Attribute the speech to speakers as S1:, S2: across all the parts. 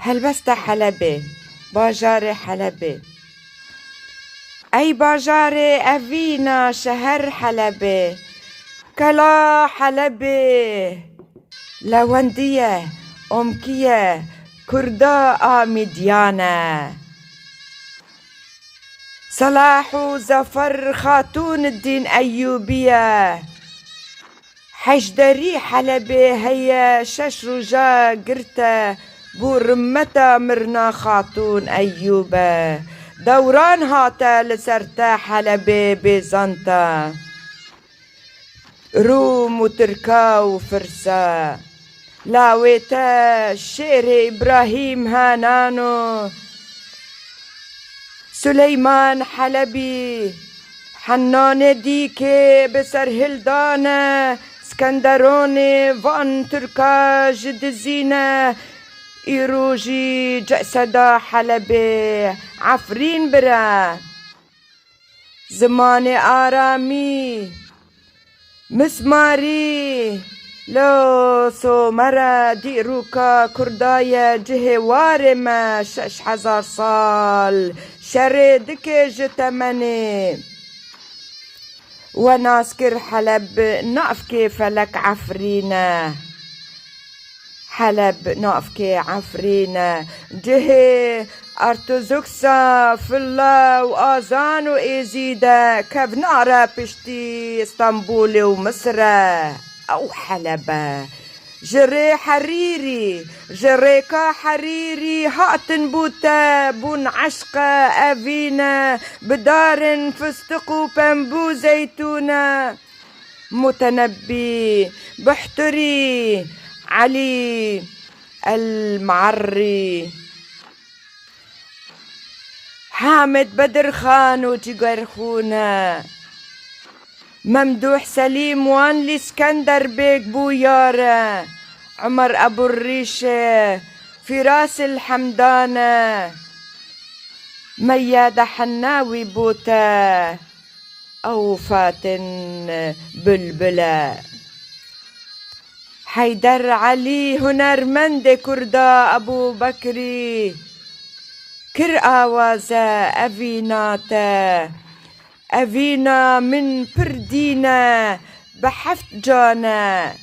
S1: هلبست حلبه باجار حلبه ای باجار اوینا شهر حلبه کلا حلبه لوندیه امکیه کردا آمیدیانه صلاح و زفر خاتون الدين أيوبية حجدري حلبة هي شش رجا قرتة بورمتا مرنا خاتون أيوبة دوران هاتا لسرتا حلبة بيزنطة روم وتركا وفرسا لاويتا شير إبراهيم هانانو سليمان حلبي حنان ديكي بسر هلدانة اسكندروني فان تركا جد زينة إيروجي جسدا حلبي عفرين برا زمان آرامي مسماري لو سومرا ديروكا كردايا جهي وارما 6000 صال شريدك جتمني وناسكر حلب نقف كيف لك عفرينا حلب نقف كي عفرينا جهي أرتوزوكسا في الله وآذان وإيزيدا كيف نعرى بشتي اسطنبول ومصر أو حلبة جري حريري جريكا حريري هاتن بوتا بون عشقة أفينا بدار فستق بامبو زيتونة متنبي بحتري علي المعري حامد بدر خان وجيجر خونا ممدوح سليم وان الاسكندر بيك بويارة عمر أبو الريشة فراس الحمدانة ميادة حناوي بوتا أو فاتن بلبلة حيدر علي هنرمند كردا أبو بكري كر آوازة أفيناتا أفينا من بردينا بحفت جانا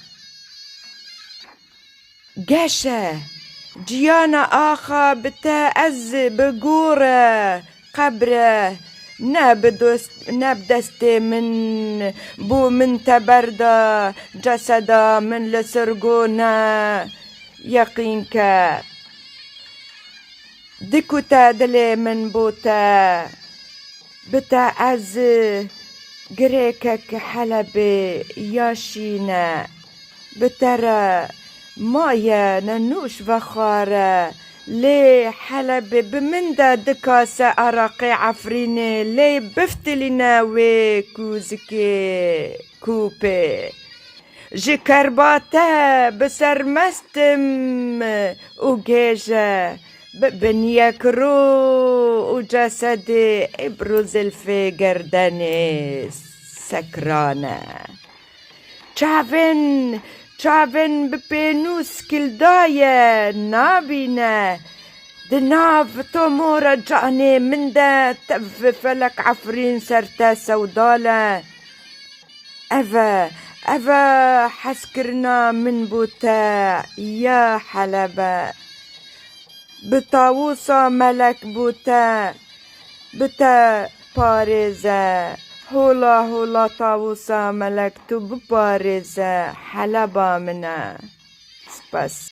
S1: قاشا جيانا آخا بتأز بقورة قبرة نابدست من بو من تبردا جسدا من لسرقونا يقينك دكوتا دلي من بوتا بتعز قريكك حلبي ياشينا بترى مايا ننوش بخارة لي حلبي بمندا دكاسة أراقي عفريني لي بفتلنا وكوزكي كوبي جي كرباتا بسرمستم وجيجة بنيكرو وجسدي ابرز الفي قرداني سكرانة تشافن ببينوس كلداية نابينا دناف تومورا جاني من دا تف فلك عفرين سرتا سودالة أفا حسكرنا من بوتا يا حلبة بطاووسا ملك بوتا بتا بارزة هولا طاووسا ملك تو ببارزة حلبة منا سباس